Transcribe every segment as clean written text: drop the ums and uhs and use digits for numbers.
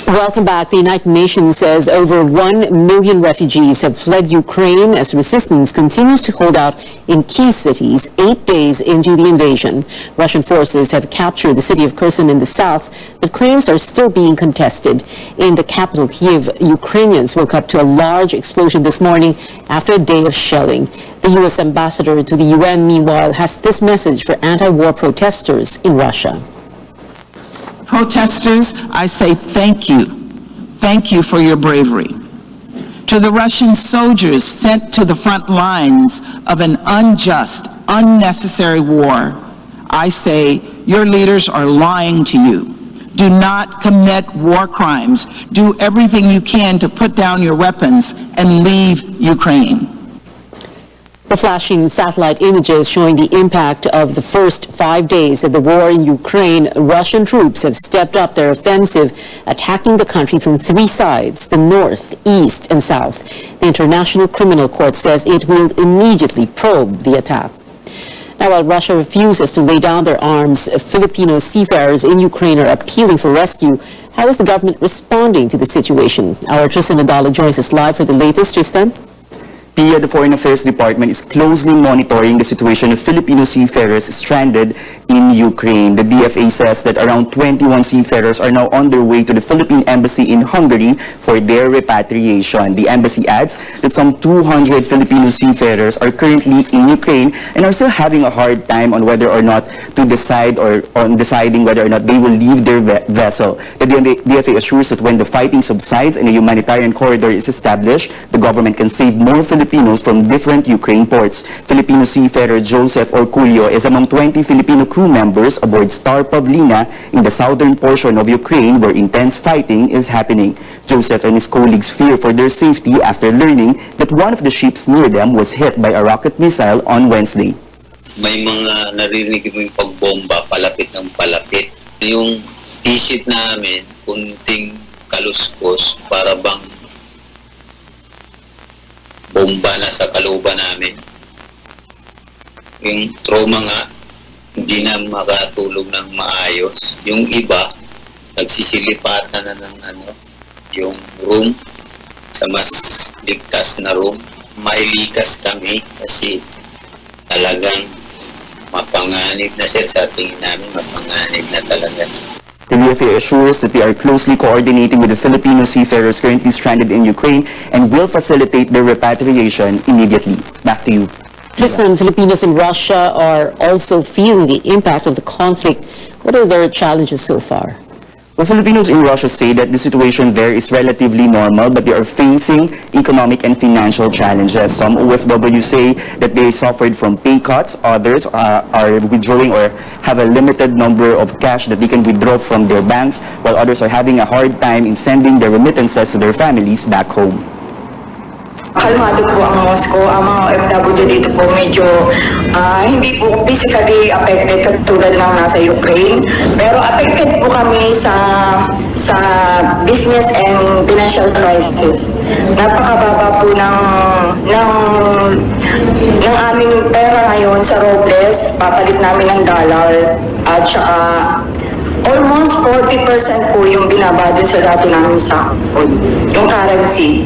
Welcome back. The United Nations says over 1 million refugees have fled Ukraine as resistance continues to hold out in key cities 8 days into the invasion. Russian forces have captured the city of Kherson in the south, but claims are still being contested. In the capital, Kyiv, Ukrainians woke up to a large explosion this morning after a day of shelling. The U.S. ambassador to the UN, meanwhile, has this message for anti-war protesters in Russia. Protesters, I say thank you. Thank you for your bravery. To the Russian soldiers sent to the front lines of an unjust, unnecessary war, I say your leaders are lying to you. Do not commit war crimes. Do everything you can to put down your weapons and leave Ukraine. The flashing satellite images showing the impact of the first 5 days of the war in Ukraine. Russian troops have stepped up their offensive, attacking the country from 3 sides, the north, east, and south. The International Criminal Court says it will immediately probe the attack. Now, while Russia refuses to lay down their arms, Filipino seafarers in Ukraine are appealing for rescue. How is the government responding to the situation? Our Tristan Nadala joins us live for the latest. Tristan? Pia, the Foreign Affairs Department is closely monitoring the situation of Filipino seafarers stranded in Ukraine. The DFA says that around 21 seafarers are now on their way to the Philippine Embassy in Hungary for their repatriation. The embassy adds that some 200 Filipino seafarers are currently in Ukraine and are still having a hard time on whether or not to decide or on deciding whether or not they will leave their vessel. The DFA assures that when the fighting subsides and a humanitarian corridor is established, the government can save more Filipinos from different Ukraine ports. Filipino seafarer Joseph Orculio is among 20 Filipino crew members aboard Star Pavlina in the southern portion of Ukraine where intense fighting is happening. Joseph and his colleagues fear for their safety after learning that one of the ships near them was hit by a rocket missile on Wednesday. May mga narinig mo yung pagbomba palapit ng palapit. Yung isip namin, kunting kaluskos para bang bomba na sa kalooban namin. Yung trauma nga, hindi na makatulog ng maayos. Yung iba, nagsisilipatan na ng yung room sa mas ligtas na room. Mailikas kami kasi talagang mapanganib na sir, sa tingin namin mapanganib na talaga. The DFA assures that they are closely coordinating with the Filipino seafarers currently stranded in Ukraine and will facilitate their repatriation immediately. Back to you. Tristan, Filipinos in Russia are also feeling the impact of the conflict. What are their challenges so far? Well, Filipinos in Russia say that the situation there is relatively normal, but they are facing economic and financial challenges. Some OFW say that they suffered from pay cuts. Others are withdrawing or have a limited number of cash that they can withdraw from their banks, while others are having a hard time in sending their remittances to their families back home. Kalmado po ang Moscow, ang mga OFW dito po medyo hindi po physically affected katulad ng nasa Ukraine, pero affected po kami sa business and financial crisis. Napakababa po ng aming pera ngayon sa rubles, papalit namin ng dollar at saka almost 40% po yung binaba dun sa dati namin sa yung currency.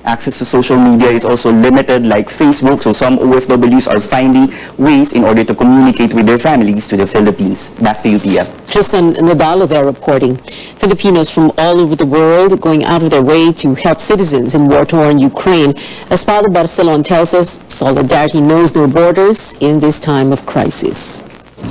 Access to social media is also limited like Facebook, so some OFWs are finding ways in order to communicate with their families to the Philippines. Back to you, Pia. Tristan Nadala there reporting. Filipinos from all over the world going out of their way to help citizens in war-torn Ukraine. As Paulo Barcelon tells us, solidarity knows no borders in this time of crisis.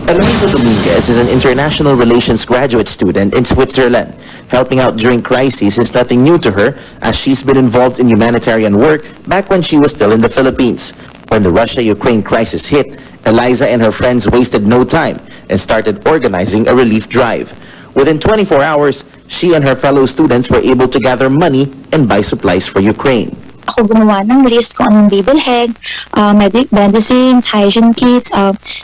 Eloisa Dominguez is an international relations graduate student in Switzerland. Helping out during crises is nothing new to her, as she's been involved in humanitarian work back when she was still in the Philippines. When the Russia-Ukraine crisis hit, Eliza and her friends wasted no time and started organizing a relief drive. Within 24 hours, she and her fellow students were able to gather money and buy supplies for Ukraine. Ako gumawa ng list kung anong bibilhin, medicines, hygiene kits,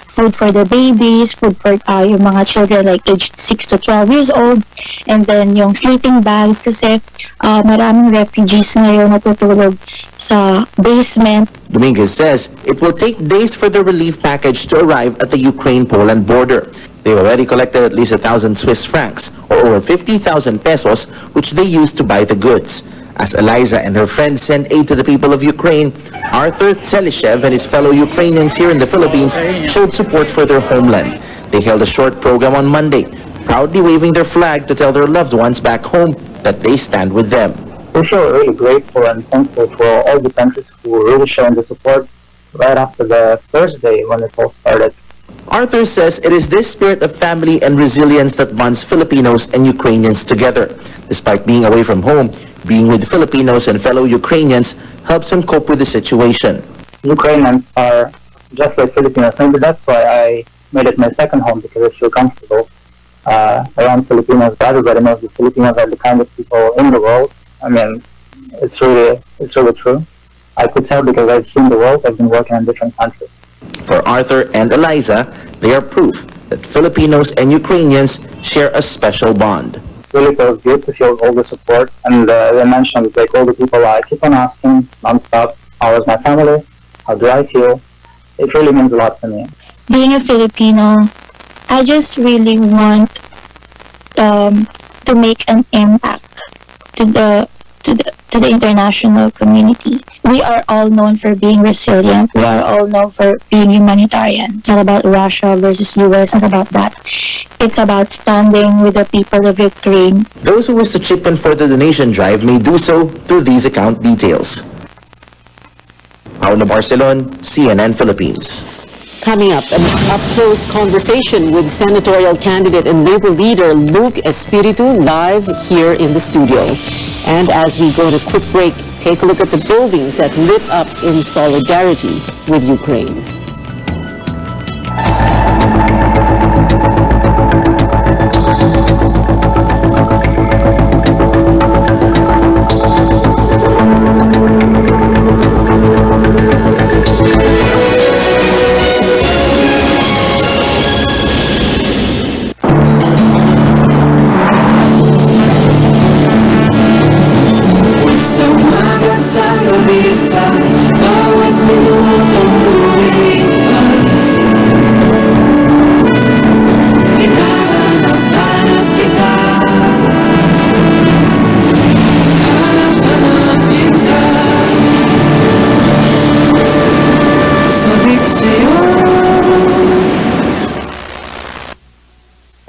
food for the babies, food for yung mga children like aged 6 to 12 years old, and then yung sleeping bags kasi maraming refugees ngayon natutulog sa basement. Dominguez says it will take days for the relief package to arrive at the Ukraine-Poland border. They already collected at least 1,000 Swiss francs, or over 50,000 pesos, which they used to buy the goods. As Eliza and her friends send aid to the people of Ukraine, Arthur Tselishev and his fellow Ukrainians here in the Philippines showed support for their homeland. They held a short program on Monday, proudly waving their flag to tell their loved ones back home that they stand with them. We feel really grateful and thankful for all the countries who really shown the support right after the first day when it all started. Arthur says it is this spirit of family and resilience that bonds Filipinos and Ukrainians together. Despite being away from home, being with Filipinos and fellow Ukrainians helps him cope with the situation. Ukrainians are just like Filipinos. Maybe that's why I made it my second home, because I feel comfortable around Filipinos. Everybody knows the Filipinos are the kindest people in the world. I mean, it's really true. I could tell because I've seen the world. I've been working in different countries. For Arthur and Eliza, they are proof that Filipinos and Ukrainians share a special bond. It really feels good to feel all the support. And I mentioned, like, all the people I keep on asking nonstop, how is my family? How do I feel? It really means a lot to me. Being a Filipino, I just really want to make an impact to the international community. We are all known for being resilient. We are all known for being humanitarian. It's not about Russia versus US, not about that. It's about standing with the people of Ukraine. Those who wish to chip in for the donation drive may do so through these account details. Paolo Barcelon, CNN Philippines. Coming up, an up-close conversation with senatorial candidate and Labor leader Luke Espiritu live here in the studio. And as we go to a quick break, take a look at the buildings that lit up in solidarity with Ukraine.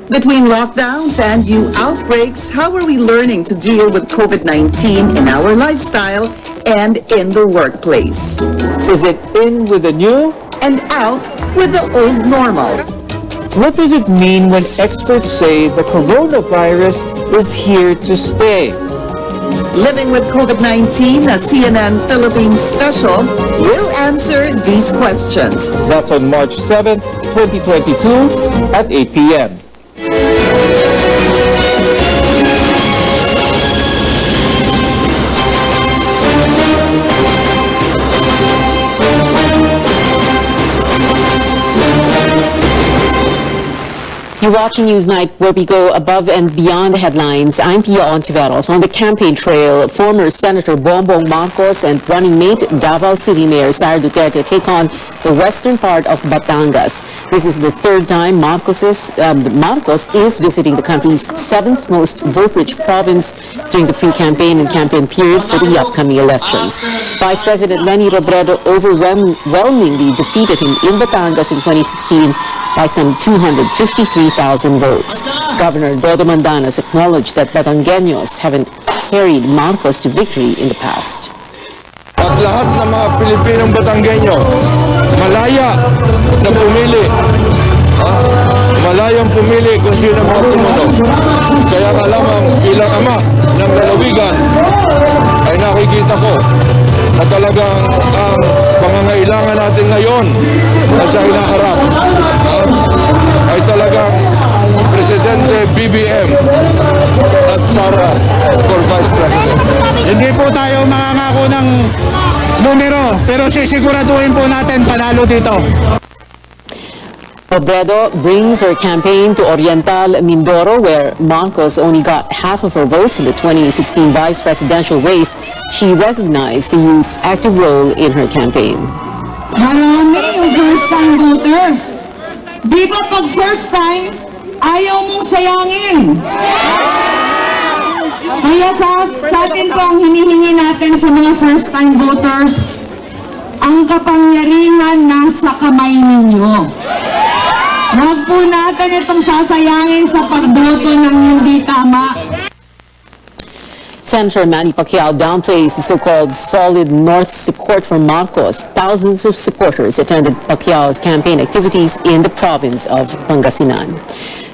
Between lockdowns and new outbreaks, how are we learning to deal with COVID-19 in our lifestyle and in the workplace? Is it in with the new? And out with the old normal? What does it mean when experts say the coronavirus is here to stay? Living with COVID-19, a CNN Philippines special, will answer these questions. That's on March 7th, 2022 at 8 p.m. You're watching Newsnight, where we go above and beyond the headlines. I'm Pia Ontiveros. On the campaign trail, former Senator Bongbong Marcos and running mate Davao City Mayor Sara Duterte take on the western part of Batangas. This is the third time Marcos is visiting the country's seventh most vote-rich province during the pre-campaign and campaign period for the upcoming elections. Vice President Leni Robredo overwhelmingly defeated him in Batangas in 2016 by some 253,000 votes. Governor Dodo Mandanas acknowledged that Batangueños haven't carried Marcos to victory in the past. At lahat ng mga Pilipinong Batanggenyo, malaya na pumili. Malayang pumili kung sino mga tumuno. Kaya nga lamang bilang ama ng lalawigan ay nakikita ko na talagang ang pangangailangan natin ngayon na sa hinaharap ay talagang Presidente BBM at Sara for Vice President. Hindi po tayo makangako ng numero, pero sisiguraduhin po natin panalo dito. Robredo brings her campaign to Oriental Mindoro, where Marcos only got half of her votes in the 2016 vice presidential race. She recognized the youth's active role in her campaign. Marami yung first-time voters. Di ba pag first time, ayaw mong sayangin. Kaya sa atin po ang hinihingi natin sa mga first-time voters, ang kapangyarihan nasa kamay ninyo. Huwag po natin itong sasayangin sa pagboto ng hindi tama. Senator Manny Pacquiao downplays the so-called solid North support for Marcos. Thousands of supporters attended Pacquiao's campaign activities in the province of Pangasinan.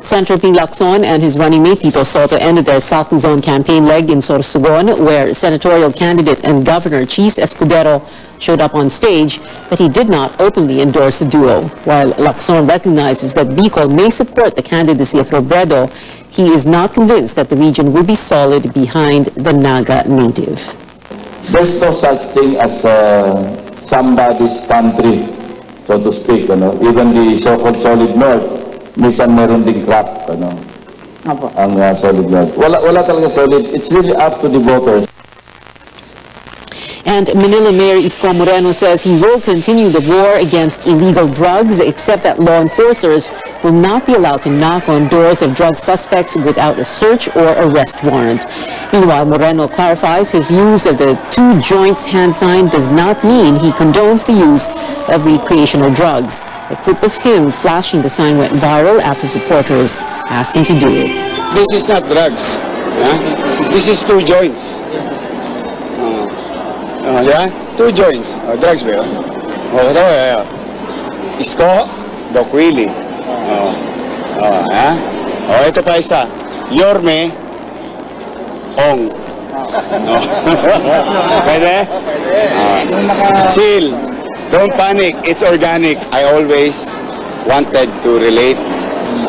Senator Ping Lacson and his running mate Tito Soto ended their South Luzon campaign leg in Sorsogon, where senatorial candidate and Governor Chis Escudero showed up on stage, but he did not openly endorse the duo. While Lacson recognizes that Bicol may support the candidacy of Robredo, he is not convinced that the region will be solid behind the Naga native. There's no such thing as somebody's country, so to speak. Even the so-called solid North, minsan meron ding crap, ang solid North. Wala talaga solid. It's really up to the voters. And Manila Mayor Isko Moreno says he will continue the war against illegal drugs, except that law enforcers will not be allowed to knock on doors of drug suspects without a search or arrest warrant. Meanwhile, Moreno clarifies his use of the 2 joints hand sign does not mean he condones the use of recreational drugs. A clip of him flashing the sign went viral after supporters asked him to do it. This is not drugs. This is 2 joints. Yeah? 2 joints. Drugs ba yun? Isko, Doc Willie. Ito pa isa. Yorme, Ong. Pwede? Chill. Don't panic. It's organic. I always wanted to relate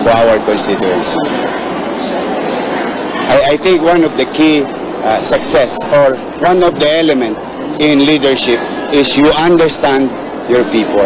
to our constituency. I think one of the key success or one of the elements in leadership is you understand your people.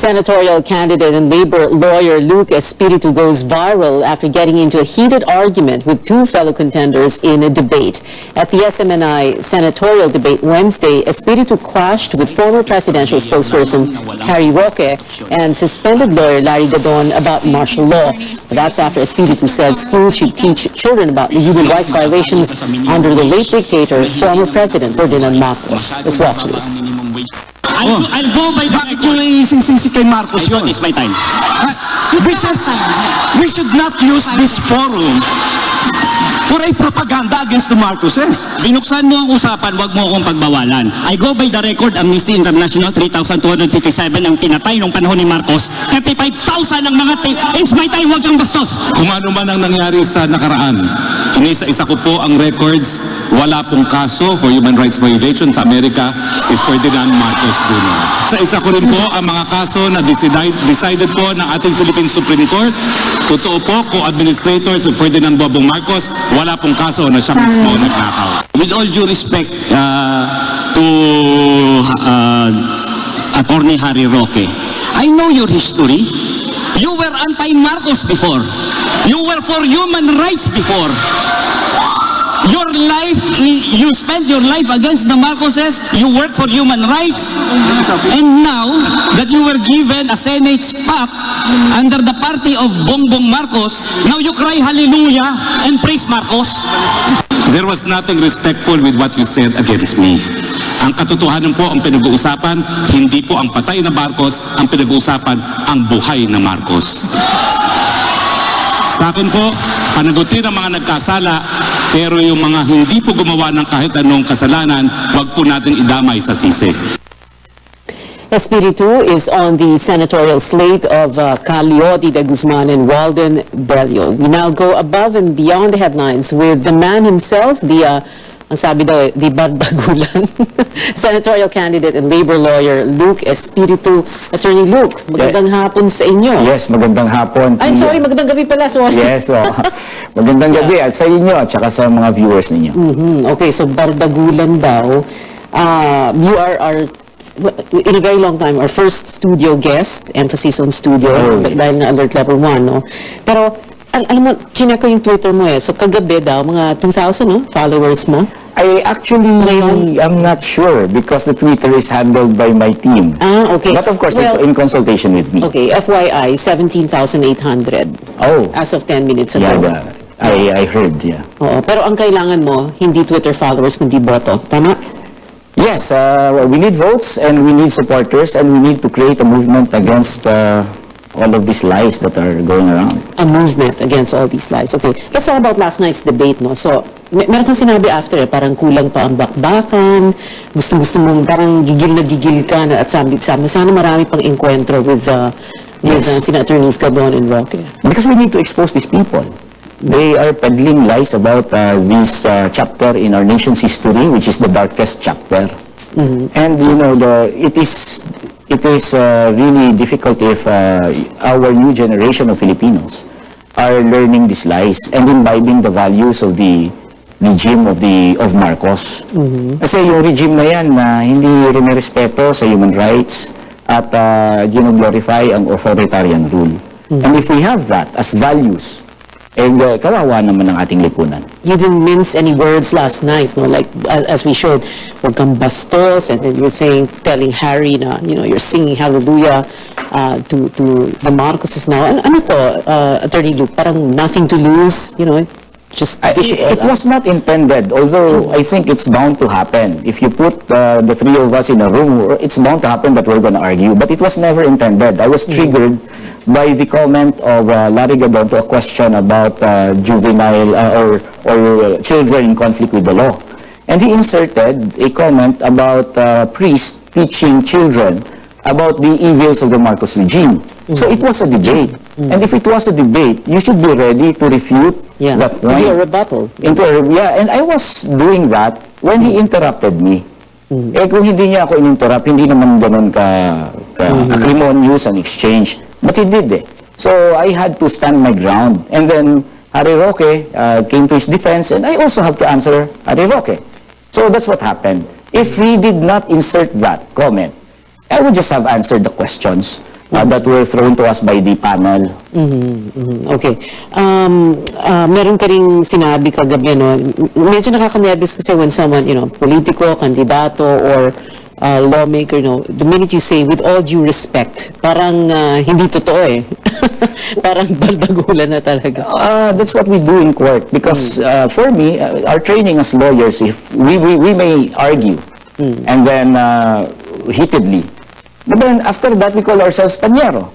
Senatorial candidate and labor lawyer Luke Espiritu goes viral after getting into a heated argument with 2 fellow contenders in a debate. At the SMNI senatorial debate Wednesday, Espiritu clashed with former presidential spokesperson Harry Roque and suspended lawyer Larry Dadon about martial law. That's after Espiritu said schools should teach children about the human rights violations under the late dictator, former President Ferdinand Marcos. Let's watch this. I'll go by bakit nyo isisisi kay Marcos yun? It's my time. We should not use this forum for a propaganda against the Marcoses. Binuksan mo ang usapan, wag mo akong pagbawalan. I go by the record, Amnesty International, 3,257 ang pinatay nung panahon ni Marcos. 35,000 ang mga it's my time, wag kang bastos. Kung ano man ang nangyari sa nakaraan, inisa-isa ko po ang records. Wala pong kaso for human rights violation sa Amerika si Ferdinand Marcos Jr. Sa isa ko rin po ang mga kaso na decided po ng ating Philippine Supreme Court. Totoo po, co-administrators of Ferdinand Bobong Marcos, wala pong kaso na siya mismo nagnakaw. With all due respect to Attorney Harry Roque, I know your history. You were anti-Marcos before. You were for human rights before. Your life, you spent your life against the Marcoses, you work for human rights, and now that you were given a Senate spot under the party of Bongbong Marcos, now you cry hallelujah and praise Marcos. There was nothing respectful with what you said against me. Ang katotohanan po ang pinag-uusapan, hindi po ang patay na Marcos, ang pinag-uusapan ang buhay na Marcos. Sa akin po, panagutin ang mga nagkasala, pero yung mga hindi po gumawa ng kahit anong kasalanan, wag po natin idamay sa sisi. Espiritu is on the senatorial slate of Caliotti de Guzman and Walden Bello. We now go above and beyond the headlines with the man himself, ang sabi daw, di bardagulan, senatorial candidate and labor lawyer Luke Espiritu. Attorney Luke, magandang hapon sa inyo. Yes, magandang hapon. I'm sorry, magandang gabi pala. Sorry. Yes, magandang gabi at sa inyo at saka sa mga viewers ninyo. Okay, so bardagulan daw. You are our, in a very long time, our first studio guest, emphasis on studio, dahil na alert level 1, no? Pero Alam mo, chineka yung Twitter mo So kagabi daw, mga 2,000, no? Followers mo? I actually am not sure because the Twitter is handled by my team. Okay. But of course, Well, in consultation with me. Okay, FYI, 17,800 Oh. as of 10 minutes ago. Yeah, I heard, yeah. Oo, pero ang kailangan mo, hindi Twitter followers, kundi boto. Tama? Yes, we need votes and we need supporters and we need to create a movement against all of these lies that are going around. A movement against all these lies. Okay, let's talk about last night's debate, no? So, meron kang sinabi after, parang kulang pa ang bakbakan, gusto mong parang gigil na gigil ka, at sabi mo, sana marami pang encuentro with sina attorneys Gabon and Roque. Because we need to expose these people. They are peddling lies about this chapter in our nation's history, which is the darkest chapter. And you know, it is really difficult if our new generation of Filipinos are learning these lies and imbibing the values of the regime of Marcos. Kasi yung regime na yan na hindi rinirespeto sa human rights at gino-glorify ang authoritarian rule. And if we have that as values, kawawa naman ang ating lipunan. You didn't mince any words last night, no? Like, as we showed, wag kang bastos, and then you were telling Harry na, you're singing hallelujah to the Marcoses now. Ano to, Attorney Luke, parang nothing to lose, just dish it all It out. was not intended, although I think it's bound to happen. If you put the three of us in a room, it's bound to happen that we're going to argue. But it was never intended. I was triggered by the comment of Larry Gadon to a question about juvenile or children in conflict with the law. And he inserted a comment about priests teaching children about the evils of the Marcos regime. So it was a debate. And if it was a debate, you should be ready to refute that point. Into a rebuttal. And I was doing that when he interrupted me. Kung hindi niya ako in-interrupt, hindi naman ganun acrimonious and exchange. But he did So I had to stand my ground. And then Harry Roque came to his defense, and I also have to answer Harry Roque. So that's what happened. If we did not insert that comment, I would just have answered the questions that were thrown to us by the panel. Okay. Meron ka ring sinabi kagabi, no? Medyo nakaka-nervous kasi when someone, politiko, kandidato, or lawmaker, the minute you say, with all due respect, parang hindi totoo Parang baldagulan na talaga. That's what we do in court. Because for me, our training as lawyers, if we may argue, and then heatedly, but then after that, we call ourselves Panyero.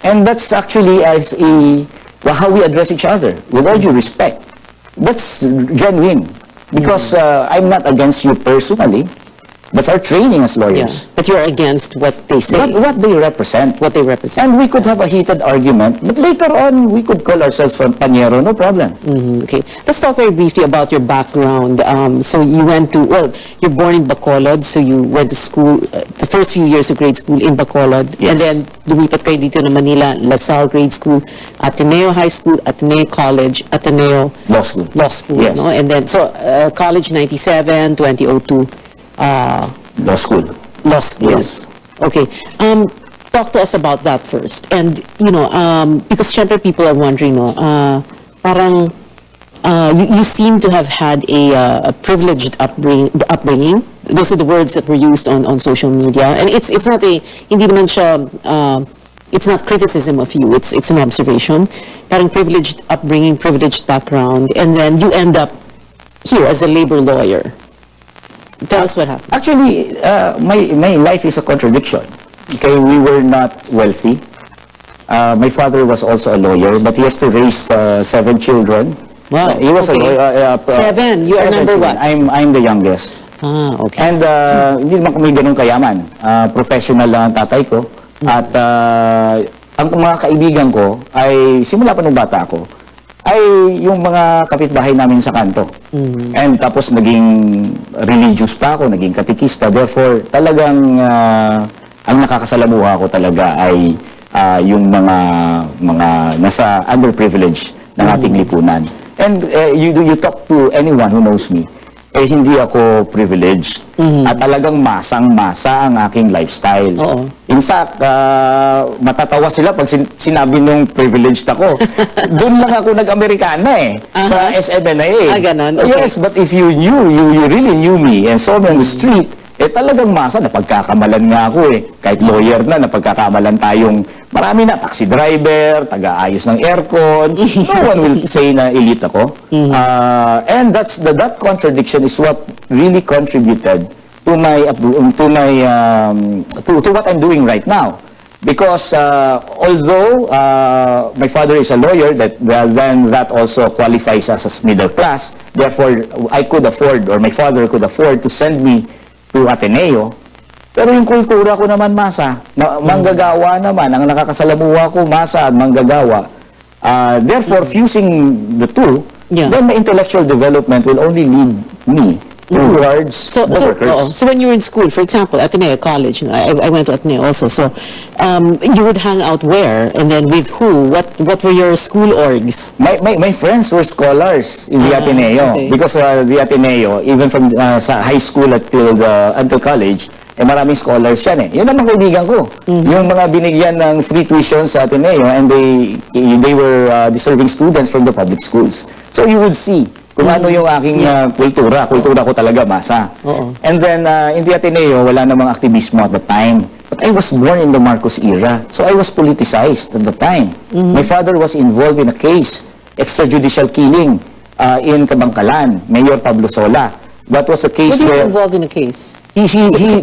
And that's actually how we address each other, with all due respect. That's genuine. Because I'm not against you personally. That's our training as lawyers. But you're against what they say. What they represent. What they represent. And we could have a heated argument, but later on, we could call ourselves Panyero, no problem. Okay. Let's talk very briefly about your background. So you you're born in Bacolod, so you went to school, the first few years of grade school in Bacolod. Yes. And then, lumipat kayo dito na Manila, La Salle Grade School, Ateneo High School, Ateneo College, Ateneo Law School. Law School, Yes. no? And then, college 97, 2002. Law School. Law School. Yes. Okay. Talk to us about that first. And, because syempre people are wondering, parang you seem to have had a privileged upbringing. Those are the words that were used on social media. And it's not hindi naman siya, it's not criticism of you. It's an observation. Parang privileged upbringing, privileged background. And then you end up here as a labor lawyer. Tell us what happened. Actually, my life is a contradiction. Okay, we were not wealthy. My father was also a lawyer, but he has to raise 7 children. Wow. He was okay. a lawyer. 7. You are number children. what? I'm the youngest. Okay. And hindi naman kami ganun kayaman. Professional lang ang tatay ko. At ang mga kaibigan ko ay simula pa nung bata ako ay yung mga kapitbahay namin sa kanto. And tapos naging religious pa ako, naging katikista. Therefore, talagang ang nakakasalamuha ko talaga ay yung mga nasa underprivileged ng ating lipunan. And you talk to anyone who knows me, eh hindi ako privileged. At talagang masang-masa ang aking lifestyle. In fact, matatawa sila pag sinabi nung privileged ako. Doon lang ako nag-Amerikana sa SMNA. Ganon. Okay. Yes, but if you knew, you really knew me and saw me on the street, talagang masa, napagkakamalan nga ako Kahit lawyer na, napagkakamalan tayong marami na, taxi driver, taga-ayos ng aircon. No one will say na elite ako. And that contradiction is what really contributed to what I'm doing right now. Because although my father is a lawyer, then that also qualifies us as middle class. Therefore, I could afford, or my father could afford to send me to Ateneo. Pero yung kultura ko naman, masa. Manggagawa naman. Ang nakakasalamuha ko, masa at manggagawa. Therefore, fusing the two, then my intellectual development will only lead me towards the workers. So when you were in school, for example, Ateneo College, I went to Ateneo also, so you would hang out where? And then with who? What were your school orgs? My friends were scholars in the Ateneo. Okay. Because the Ateneo, even from sa high school until college, maraming scholars yan Yun ang mga kaibigan ko. Yung mga binigyan ng free tuition sa Ateneo, and they were deserving students from the public schools. So you would see kung ano yung aking kultura. Kultura ko talaga, masa. And then, in the Ateneo, wala namang aktivismo at the time. But I was born in the Marcos era. So I was politicized at the time. My father was involved in a case, extrajudicial killing in Kabangkalan, Mayor Pablo Sola. That was a case What where... you involved in a case? He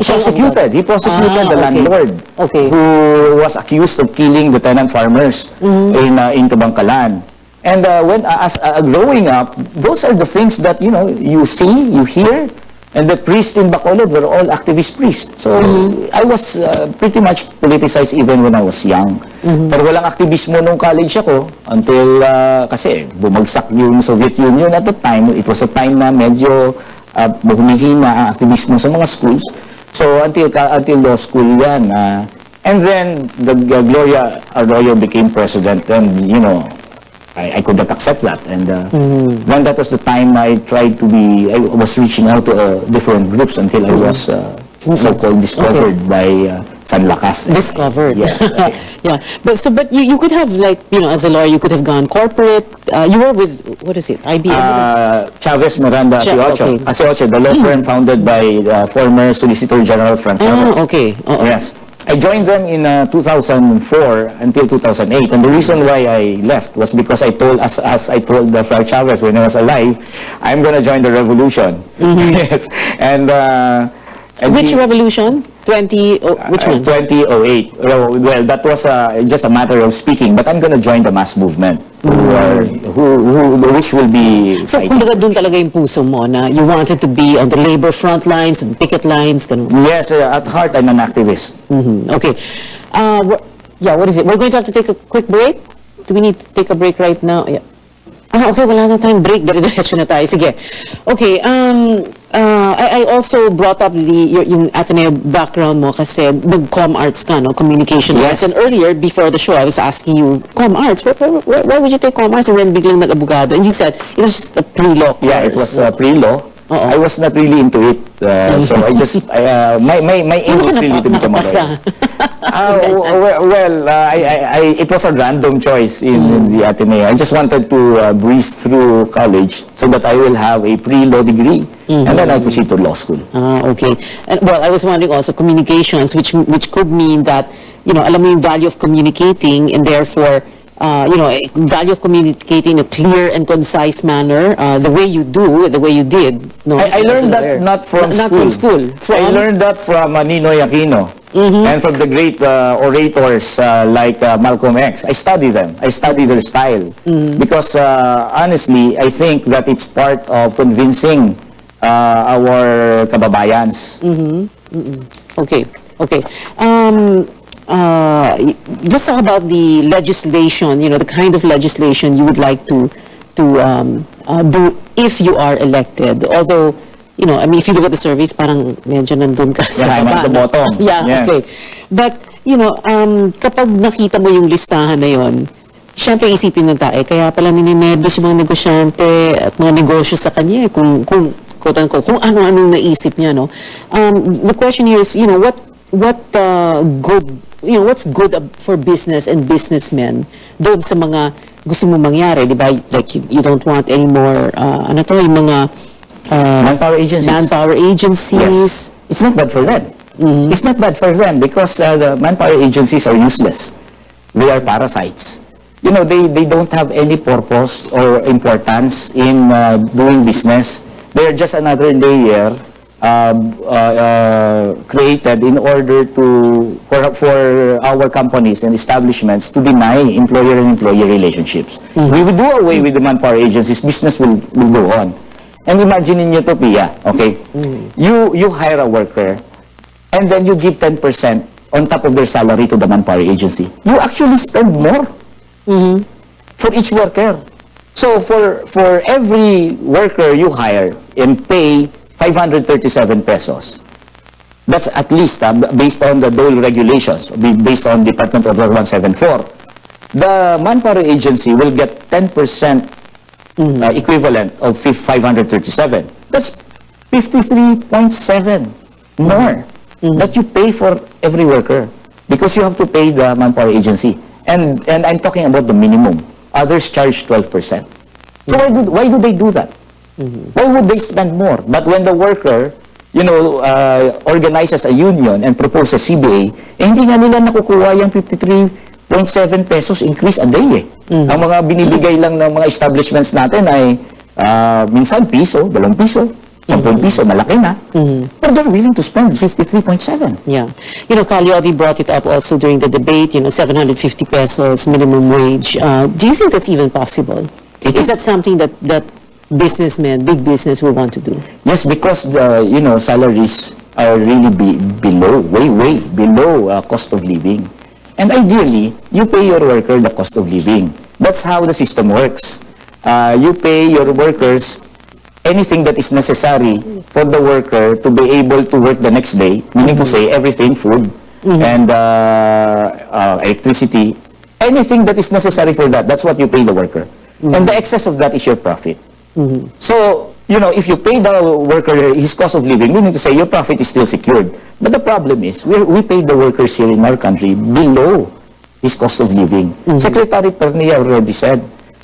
prosecuted the landlord who was accused of killing the tenant farmers in Kabangkalan. And as growing up, those are the things that you see, you hear, and the priests in Bacolod were all activist priests. So I was pretty much politicized even when I was young. Pero walang aktivismo nung college ako until kasi bumagsak yung Soviet Union at the time. It was a time na medyo humihina ang aktivismo sa mga schools. So until law school yan. And then the Gloria Arroyo became president, and I could not accept that, and then that was the time I was reaching out to different groups until I was so-called discovered by San Lakas. Discovered. Yes. Yeah. But you could have, as a lawyer, you could have gone corporate. You were with, what is it, IBM? Chavez Miranda Asiocho, the law firm founded by former Solicitor General Frank Chavez. Okay. Yes. I joined them in 2004 until 2008, and the reason why I left was because I told Frank Chavez when I was alive, I'm going to join the revolution. Yes, and which revolution? Which one? 2008. Well, that was just a matter of speaking, but I'm going to join the mass movement, which will be. So, kumbaga doon talaga yung puso mo na you wanted to be on the labor front lines and picket lines, ganun. Yes, at heart, I'm an activist. Okay. What is it? We're going to have to take a quick break. Do we need to take a break right now? Yeah. Okay, wala na tayong break. Dire-diretso na tayo. Sige. Okay, I also brought up yung Ateneo background mo kasi nag-com arts ka, no? Communication arts. And earlier, before the show, I was asking you, com arts, why would you take com arts? And then biglang nag-abogado. And you said, it was just a pre-law course. Yeah, it was pre-law. I was not really into it. So I just, my aim was really to become a lawyer. It was a random choice in the Ateneo. I just wanted to breeze through college so that I will have a pre-law degree, and then I proceed to law school. Okay. And, well, I was wondering also communications, which could mean that, alam mo yung value of communicating, and therefore, value of communicating in a clear and concise manner, the way you did. No, I learned that not from school. I learned that from Ninoy Aquino and from the great orators like Malcolm X. I study them. I study their style because honestly, I think that it's part of convincing our kababayans. Okay. Let's talk about the legislation, the kind of legislation you would like to do if you are elected. Although, if you look at the surveys, parang medyo nandun ka sa I'm at the bottom. Yeah, yes. Okay. But, kapag nakita mo yung listahan na yon, syempre isipin ng tayo, kaya pala nininervous yung mga negosyante at mga negosyo sa kanya, kung quote-unquote, kung ano-anong naisip niya, no? The question here is, what's good for business and businessmen doon sa mga gusto mo mangyari, di ba? Like, you don't want any more, yung mga manpower agencies. Manpower agencies. Yes. It's not bad for them. It's not bad for them because the manpower agencies are useless. They are parasites. They don't have any purpose or importance in doing business. They're just another layer created in order for our companies and establishments to deny employer and employee relationships. We will do away with the manpower agencies, business will go on. And imagine niyo to, Pia, okay? You hire a worker and then you give 10% on top of their salary to the manpower agency. You actually spend more for each worker. So for every worker you hire and pay 537 pesos, that's at least based on the DOLE regulations, based on Department Order 174, the manpower agency will get 10% equivalent of 537. That's 53.7 more that you pay for every worker because you have to pay the manpower agency. And I'm talking about the minimum. Others charge 12%. So why do they do that? Why would they spend more? But when the worker, organizes a union and proposes CBA, hindi nga nila nakukuha yung 53.7 pesos increase a day. Ang mga binibigay lang ng mga establishments natin ay minsan piso, 2 piso, 10 piso, malaki na. But they're willing to spend 53.7. Yeah. Calyodi brought it up also during the debate, 750 pesos minimum wage. Do you think that's even possible? Is that something that businessmen, big business will want to do? Yes, because the, salaries are really below, way below cost of living. And ideally, you pay your worker the cost of living. That's how the system works. You pay your workers anything that is necessary for the worker to be able to work the next day, meaning to say everything, food and electricity, anything that is necessary for that, that's what you pay the worker. And the excess of that is your profit. So, if you pay the worker his cost of living, meaning to say your profit is still secured. But the problem is, we pay the workers here in our country below his cost of living. Secretary Pernia already said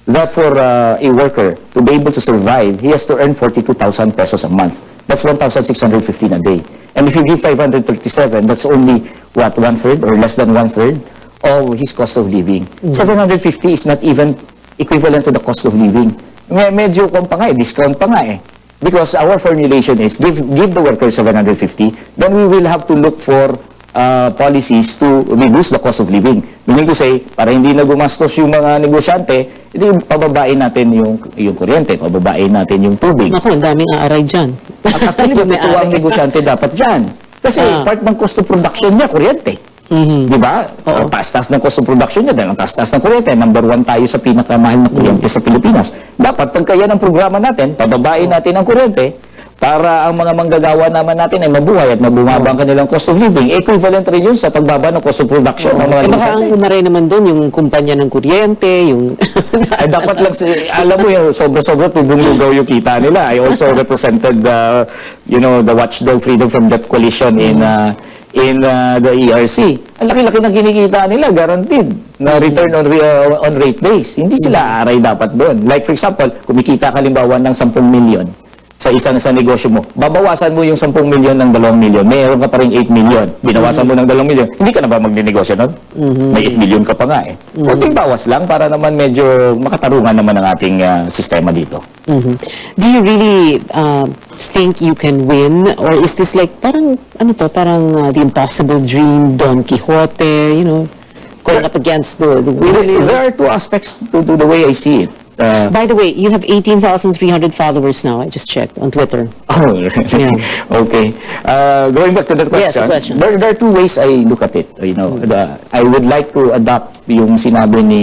that for a worker to be able to survive, he has to earn 42,000 pesos a month. That's 1,615 a day. And if you give 537, that's only, what, 1/3 or less than 1/3 of his cost of living. 750 is not even equivalent to the cost of living. Medyo discount pa nga eh. Because our formulation is give the workers 750, then we will have to look for policies to reduce the cost of living. Meaning to say, para hindi na gumastos yung mga negosyante, pababain natin yung kuryente, pababain natin yung tubig. Naku, ang daming aaray dyan. At actually, matutuwa ang negosyante dapat dyan. Kasi part ng cost of production niya, kuryente. Di ba? Taas-taas ng cost of production niya dahil ang taas-taas ng kuryente. Number 1 tayo sa pinakamahal na kuryente sa Pilipinas. Dapat pagka yan ang programa natin, pababain natin ang kuryente para ang mga manggagawa naman natin ay mabuhay at mabumaba ang kanilang cost of living. Equivalent rin yun sa pagbaba ng cost of production ng mga baka ang una rin naman doon, yung kumpanya ng kuryente, yung... ay dapat lang, alam mo yung sobra-sobra tubong-lugaw yung kita nila. I also represented the Watchdog Freedom from Debt Coalition in the ERC. Ang laki-laki ng kinikita nila, guaranteed na return on rate base. Hindi sila aray dapat doon. Like for example, kumikita ka halimbawa ng 10 million sa sa negosyo mo, babawasan mo yung 10 million ng 2 million, mayroon ka pa rin 8 million. Binawasan mo ng 2 million, hindi ka na ba magninegosyo nun? May 8 million ka pa nga eh. Kunting bawas lang para naman medyo makatarungan naman ang ating sistema dito. Do you really think you can win? Or is this like, parang the impossible dream, Don Quixote, going up against the windmills? There are two aspects to the way I see it. By the way, you have 18,300 followers now. I just checked on Twitter. Oh, yeah. Okay. Going back to that question, yes, the question. There are two ways I look at it. I would like to adopt yung sinabi ni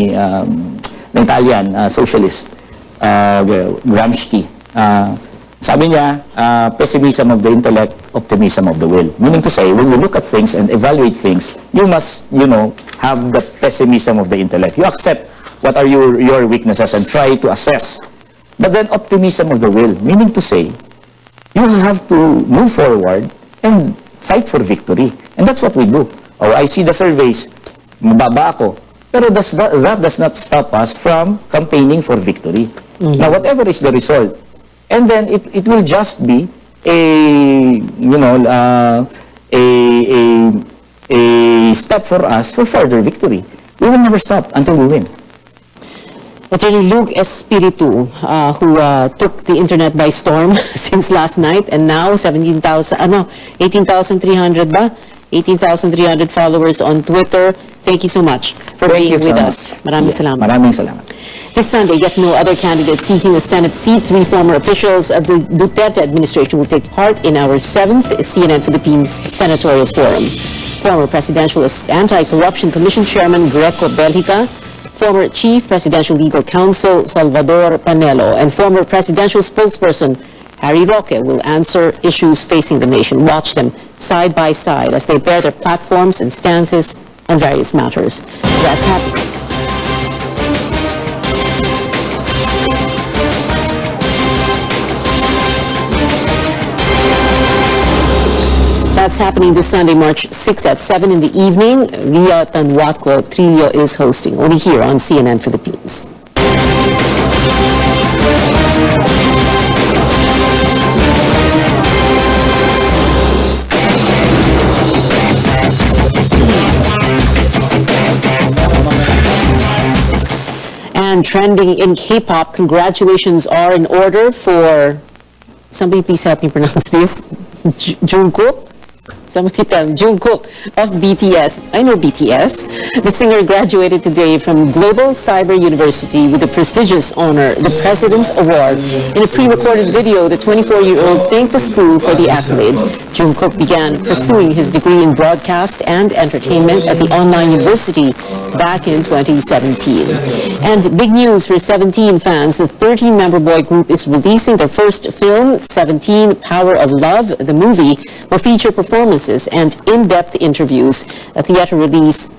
Italian socialist Gramsci. Sabi niya, pessimism of the intellect, optimism of the will. Meaning to say, when you look at things and evaluate things, you must, have the pessimism of the intellect. You accept what are your weaknesses and try to assess. But then optimism of the will, meaning to say, You have to move forward and fight for victory. And that's what we do. Oh, I see the surveys, mababa ako. Pero that does not stop us from campaigning for victory. Now, whatever is the result, and then it will just be a step for us for further victory. We will never stop until we win. Attorney Luke Espiritu, who took the internet by storm since last night, and now 18,300 ba? 18,300 followers on Twitter. Thank you so much for being with us. Maraming salamat. Maraming salamat. This Sunday, yet no other candidate seeking a Senate seat. 3 former officials of the Duterte administration will take part in our 7th CNN Philippines Senatorial Forum. Former Presidential Anti-Corruption Commission Chairman Greco Belgica, former Chief Presidential Legal Counsel Salvador Panelo, and former presidential spokesperson Harry Roque will answer issues facing the nation. Watch them side by side as they bear their platforms and stances on various matters. That's happening. That's happening this Sunday, March 6 at 7 in the evening. Ria Tanwatco Trillo is hosting, only here on CNN Philippines. And trending in K-pop, congratulations are in order for, somebody please help me pronounce this, Jungkook? Somebody tell me, Jungkook of BTS. I know BTS. The singer graduated today from Global Cyber University with the prestigious honor, the President's Award. In a pre-recorded video, the 24-year-old thanked the school for the accolade. Jungkook began pursuing his degree in broadcast and entertainment at the online university back in 2017. And big news for 17 fans. The 13-member boy group is releasing their first film, 17 Power of Love. The movie will feature performances and in-depth interviews. A theater release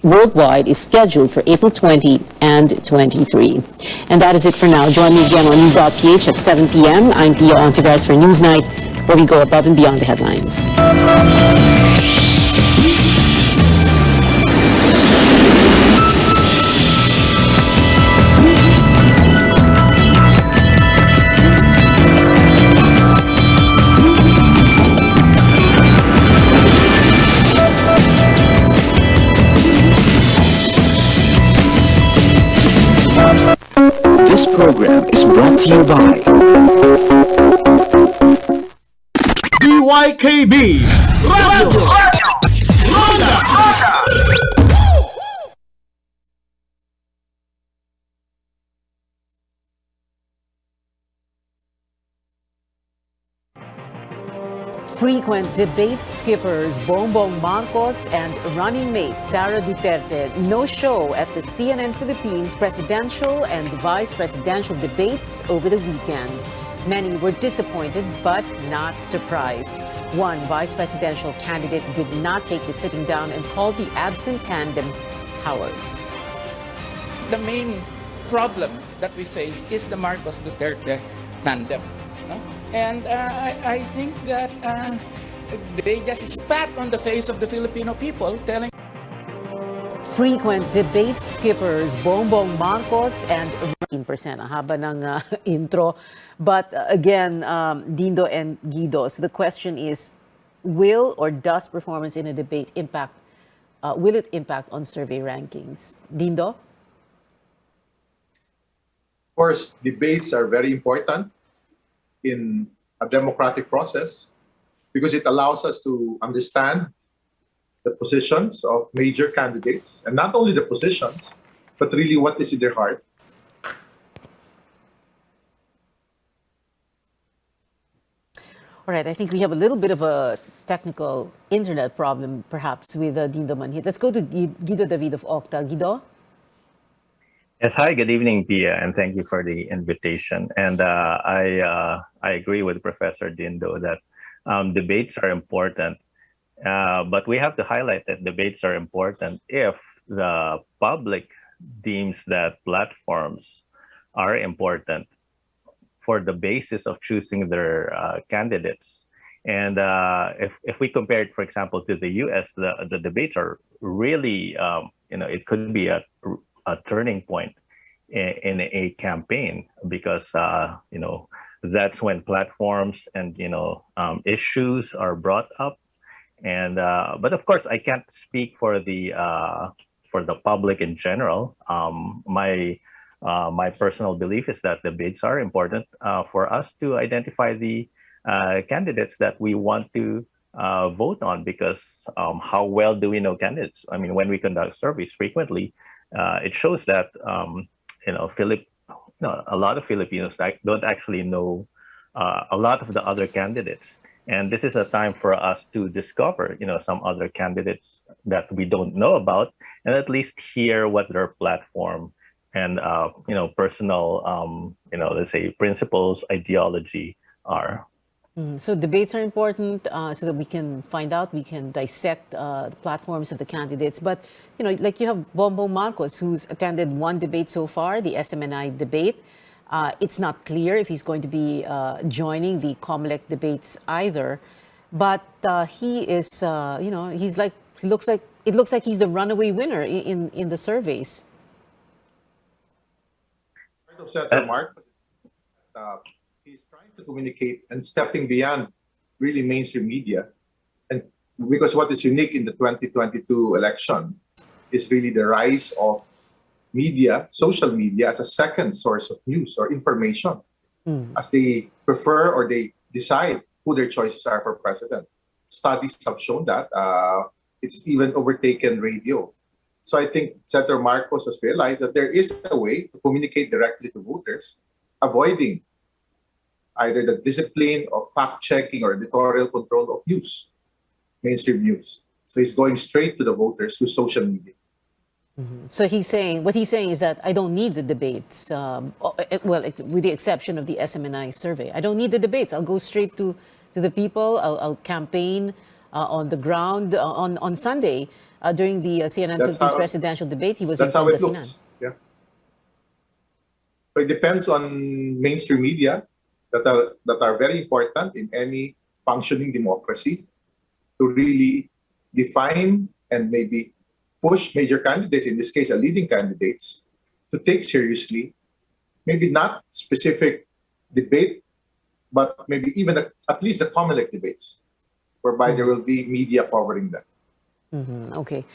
worldwide is scheduled for April 20 and 23. And that is it for now. Join me again on News.ph at 7 p.m. I'm Pia Ontiveros for Newsnight, where we go above and beyond the headlines. This program is brought to you by DYKB Radio. Frequent debate skippers Bongbong Marcos and running mate Sara Duterte no show at the CNN Philippines presidential and vice presidential debates over the weekend. Many were disappointed but not surprised. One vice presidential candidate did not take the sitting down and called the absent tandem cowards. The main problem that we face is the Marcos-Duterte tandem. No? And I think that they just spat on the face of the Filipino people, telling Frequent debate skippers Bongbong Marcos and 19%. Ang haba ng intro. But again, Dindo and Guido, so the question is, will or does performance in a debate impact, will it impact on survey rankings? Dindo? Of course, debates are very important in a democratic process because it allows us to understand the positions of major candidates, and not only the positions, but really what is in their heart. All right, I think we have a little bit of a technical internet problem, perhaps, with Dindo Manhit. Let's go to Guido David of Octa. Guido? Yes, hi, good evening, Pia, and thank you for the invitation. And I agree with Professor Dindo that debates are important, but we have to highlight that debates are important if the public deems that platforms are important. for the basis of choosing their candidates. And if we compare it, for example, to the U.S., the debates are really, it could be a turning point in a campaign because, that's when platforms and, issues are brought up. And but of course, I can't speak for the public in general. My personal belief is that debates are important for us to identify the candidates that we want to vote on because how well do we know candidates? I mean, when we conduct surveys frequently, it shows that a lot of Filipinos don't actually know a lot of the other candidates. And this is a time for us to discover, some other candidates that we don't know about, and at least hear what their platform and personal, let's say principles, ideology are. So debates are important so that we can find out, we can dissect the platforms of the candidates. But, like you have Bongbong Marcos, who's attended one debate so far, the SMNI debate. It's not clear if he's going to be joining the COMELEC debates either. But he is, it looks like he's the runaway winner in the surveys. Part of Senator Marcos, he's trying to communicate and stepping beyond really mainstream media. And because what is unique in the 2022 election is really the rise of media, social media, as a second source of news or information, as they prefer or they decide who their choices are for president. Studies have shown that it's even overtaken radio. So I think Senator Marcos has realized that there is a way to communicate directly to voters, avoiding either the discipline of fact-checking or editorial control of news, mainstream news. So he's going straight to the voters through social media. So what he's saying is that I don't need the debates. With the exception of the SMNI survey, I don't need the debates. I'll go straight to the people. I'll campaign on the ground on Sunday during the CNN Philippines presidential debate. He was in That's how it Pangasinan. looks. Yeah. So it depends on mainstream media that are very important in any functioning democracy to really define and maybe push major candidates, in this case, leading candidates, to take seriously, maybe not specific debate, but maybe even at least the COMELEC debates, whereby there will be media covering them. Okay.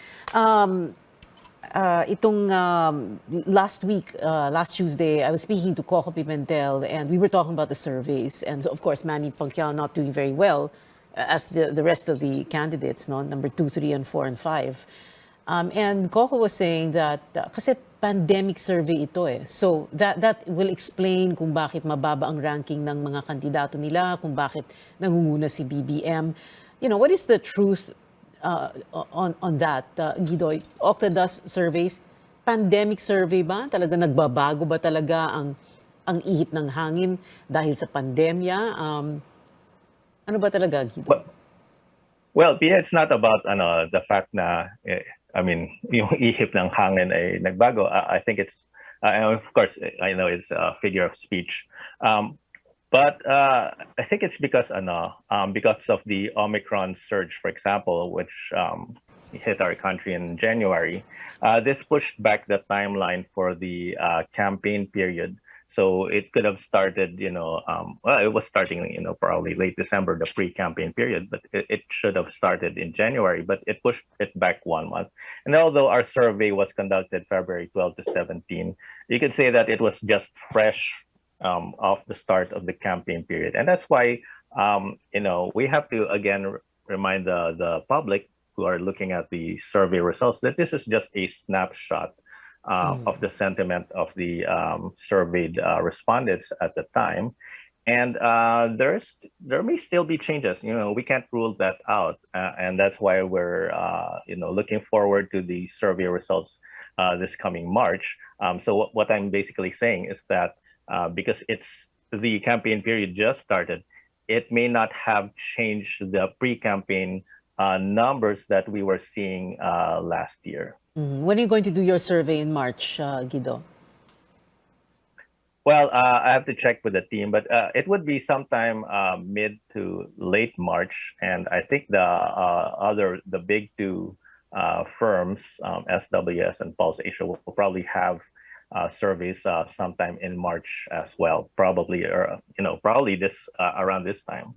Last Tuesday, I was speaking to Coco Pimentel, and we were talking about the surveys. And so, of course, Manny Pacquiao not doing very well, as the rest of the candidates, no? Number 2, 3, and 4, and 5. And Coco was saying that kasi pandemic survey ito eh. So that will explain kung bakit mababa ang ranking ng mga kandidato nila, kung bakit nangunguna si BBM. What is the truth on that, Guido? Octadas surveys, pandemic survey ba? Talaga nagbabago ba talaga ang ihip ng hangin dahil sa pandemya? Ano ba talaga, Guido? Well, Pia, it's not about the fact na yung ihip ng hangin ay nagbago. I think it's of course I know it's a figure of speech. But I think it's because of the Omicron surge, for example, which hit our country in January. This pushed back the timeline for the campaign period. So it could have started, it was starting, probably late December, the pre-campaign period, but it should have started in January, but it pushed it back 1 month. And although our survey was conducted February 12 to 17, you could say that it was just fresh off the start of the campaign period. And that's why, we have to, again, remind the public who are looking at the survey results that this is just a snapshot of the sentiment of the surveyed respondents at the time. And there may still be changes. We can't rule that out. And that's why we're, looking forward to the survey results this coming March. So what I'm basically saying is that because the campaign period just started, it may not have changed the pre-campaign numbers that we were seeing last year. When are you going to do your survey in March, Guido? Well, I have to check with the team, but it would be sometime mid to late March, and I think the big two firms, SWS and Pulse Asia, will probably have surveys sometime in March as well, probably, or probably this around this time.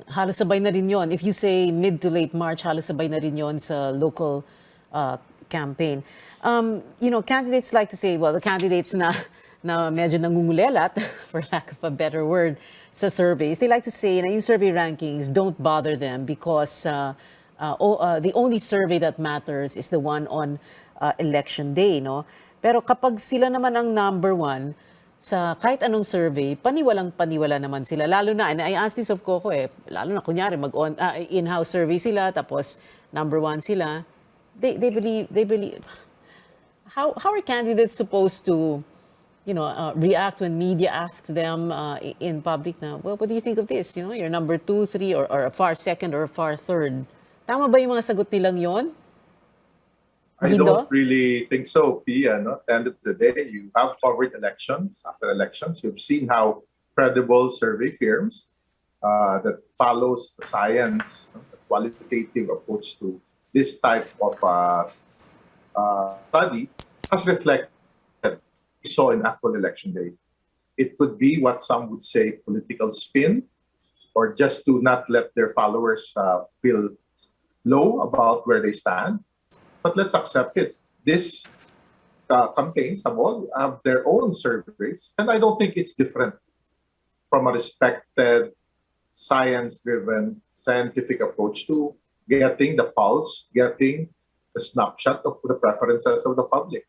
Halos sabay na rin yon. If you say mid to late March, halos sabay na rin yon sa local campaign. Candidates like to say, well, the candidates na medyo nangungulelat, for lack of a better word, sa surveys, they like to say na yung survey rankings don't bother them because the only survey that matters is the one on election day, no? Pero kapag sila naman ang number one, sa kahit anong survey, paniwalang-paniwala naman sila. Lalo na, and I asked this of Coco lalo na kunyari, in-house survey sila, tapos number one sila. They believe, how are candidates supposed to, react when media asks them in public na, well, what do you think of this? You're number 2, 3, or a far second or a far third. Tama ba yung mga sagot nilang yon? I don't really think so, Pia. At the end of the day, you have covered elections after elections. You've seen how credible survey firms that follows the science, the qualitative approach to this type of study has reflected we saw in actual election day. It could be what some would say political spin, or just to not let their followers feel low about where they stand. But let's accept it. These campaigns have their own surveys, and I don't think it's different from a respected, science-driven, scientific approach to getting the pulse, getting the snapshot of the preferences of the public.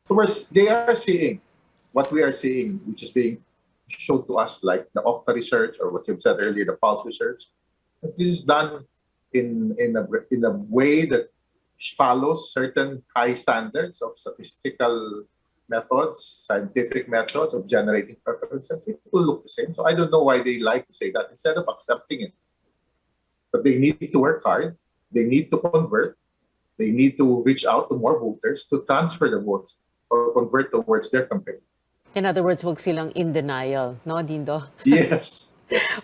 So they are seeing what we are seeing, which is being shown to us like the Okta research or what you've said earlier, the Pulse research. This is done in a way that follows certain high standards of statistical methods, scientific methods of generating preferences. It will look the same. So I don't know why they like to say that instead of accepting it. But they need to work hard. They need to convert. They need to reach out to more voters to transfer the votes or convert towards their campaign. In other words, wag silang in denial, no, Dindo? Yes.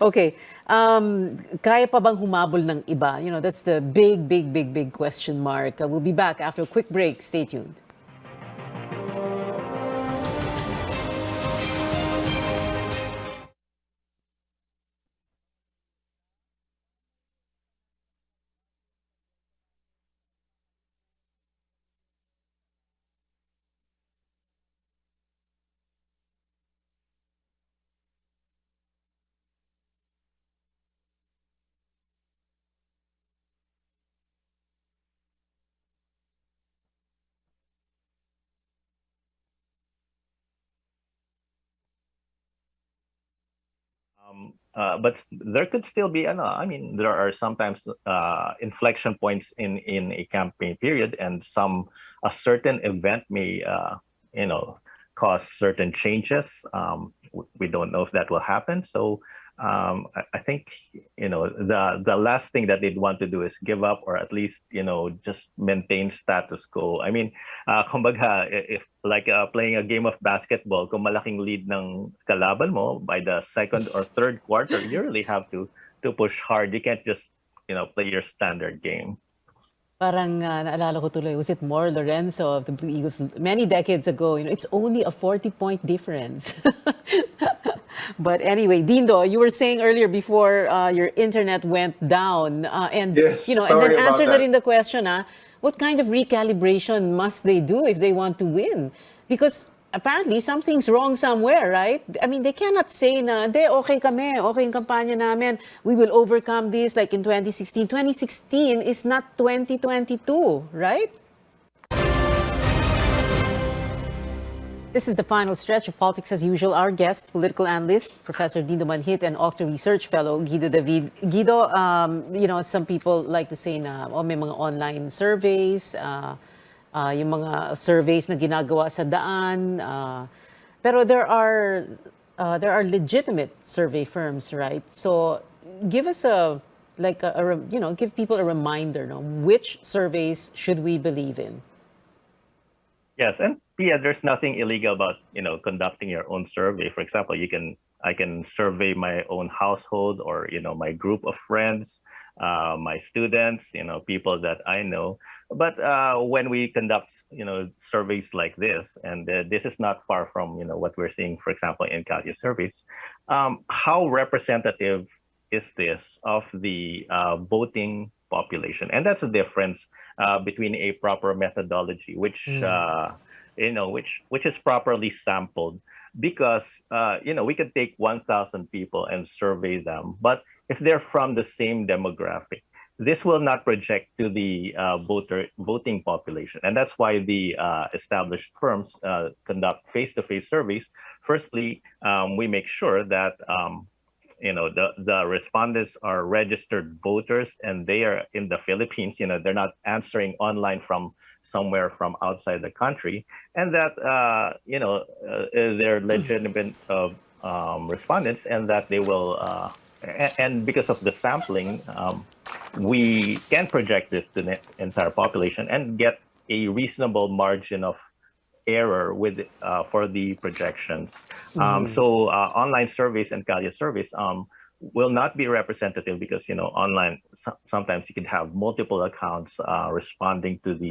Okay. Kaya pa bang humabol ng iba? That's the big question mark. We'll be back after a quick break. Stay tuned. But there could still be, there are sometimes inflection points in a campaign period, and a certain event may, cause certain changes. We don't know if that will happen. So I think, the last thing that they'd want to do is give up, or at least, just maintain status quo. Kumbaga, if like playing a game of basketball, kung malaking lead ng kalaban mo by the second or third quarter, you really have to push hard. You can't just, play your standard game. Parang naalala ko tuloy, was it More Lorenzo of the Blue Eagles many decades ago? It's only a 40-point difference. But anyway, Dindo, you were saying earlier before your internet went down, and yes, and then answer na rin the question, what kind of recalibration must they do if they want to win? Because apparently something's wrong somewhere, right? They cannot say na, okay kami, okay yung kampanya namin, we will overcome this like in 2016. 2016 is not 2022, right? This is the final stretch of Politics as Usual. Our guest, political analyst, Professor Dindo Manhit, and Okta Research Fellow, Guido David. Guido, some people like to say na, may mga online surveys, yung mga surveys na ginagawa sa daan. Pero there are legitimate survey firms, right? So give us give people a reminder, which surveys should we believe in? Yes, and Yeah, there's nothing illegal about, conducting your own survey. For example, I can survey my own household or, my group of friends, my students, people that I know. But when we conduct, surveys like this, and this is not far from, what we're seeing, for example, in Calio surveys, how representative is this of the voting population? And that's the difference between a proper methodology, which which is properly sampled, because we could take 1,000 people and survey them, but if they're from the same demographic, this will not project to the voting population. And that's why the established firms conduct face-to-face surveys. Firstly, we make sure that the respondents are registered voters and they are in the Philippines. They're not answering online from somewhere from outside the country, and that they're legitimate respondents, and that they will and because of the sampling, we can project this to the entire population and get a reasonable margin of error with for the projections. So online surveys and Calio surveys will not be representative, because online sometimes you can have multiple accounts responding to the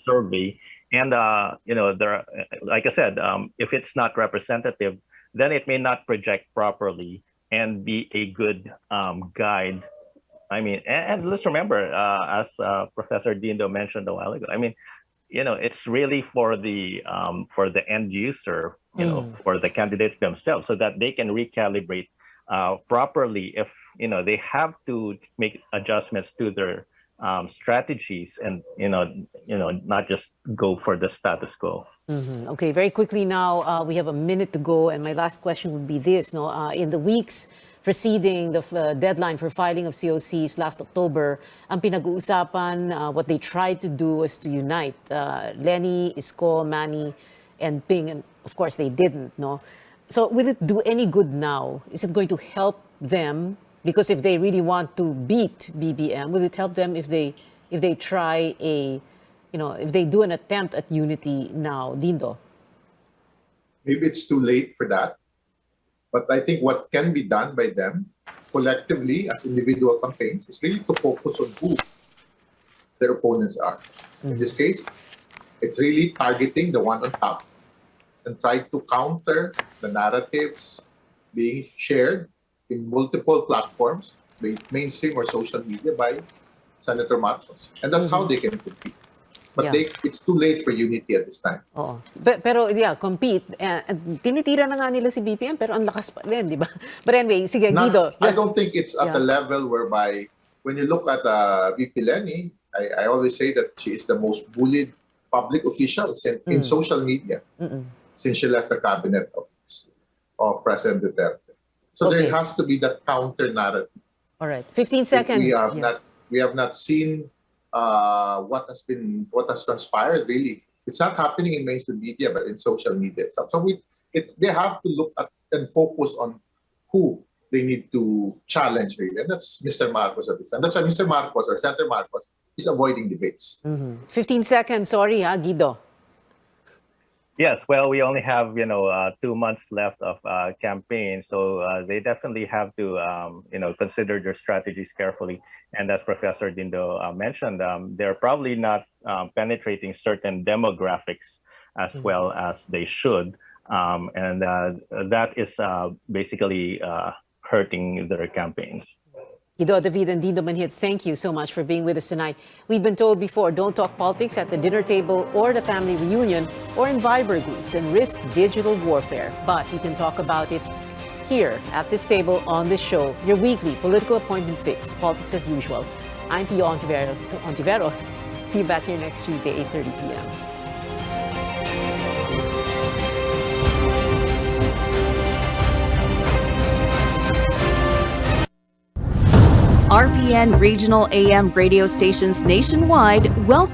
survey, and there, like I said, if it's not representative, then it may not project properly and be a good guide. I mean, and let's remember, as Professor Dindo mentioned a while ago, I mean, it's really for the end user, for the candidates themselves, so that they can recalibrate properly if they have to make adjustments to their strategies, and not just go for the status quo. Okay, very quickly now, we have a minute to go, and my last question would be this: in the weeks preceding the deadline for filing of COCs last October, ang pinag-uusapan, what they tried to do was to unite Lenny, Isko, Manny, and Ping, and of course they didn't. So will it do any good now? Is it going to help them? Because if they really want to beat BBM, will it help them if they try if they do an attempt at unity now, Dindo? Maybe it's too late for that. But I think what can be done by them collectively as individual campaigns is really to focus on who their opponents are. In this case, it's really targeting the one on top and try to counter the narratives being shared in multiple platforms, be it mainstream or social media, by Senator Marcos. And that's how they can compete. But it's too late for unity at this time. Oo. Pero compete. Tinitira na nga nila si BBM, pero ang lakas pa rin, di ba? But anyway, sige, Guido. I don't think it's at the level whereby, when you look at VP Lenny, I always say that she is the most bullied public official in social media since she left the cabinet of President Duterte. So there has to be that counter narrative. All right, 15 seconds. We have not seen what has transpired. Really, it's not happening in mainstream media, but in social media itself. So they have to look at and focus on who they need to challenge, really, and that's Mr. Marcos at this time. That's why Mr. Marcos or Senator Marcos is avoiding debates. 15 seconds. Sorry, Guido. Yes, well, we only have 2 months left of campaign, so they definitely have to consider their strategies carefully. And as Professor Dindo mentioned, they're probably not penetrating certain demographics as well as they should, and that is basically hurting their campaigns. Guido David and Dindo Manhit, thank you so much for being with us tonight. We've been told before, don't talk politics at the dinner table or the family reunion or in Viber groups and risk digital warfare. But we can talk about it here at this table on this show, your weekly political appointment fix, politics as usual. I'm Pio Ontiveros. See you back here next Tuesday, 8:30 p.m. RPN Regional AM radio stations nationwide welcome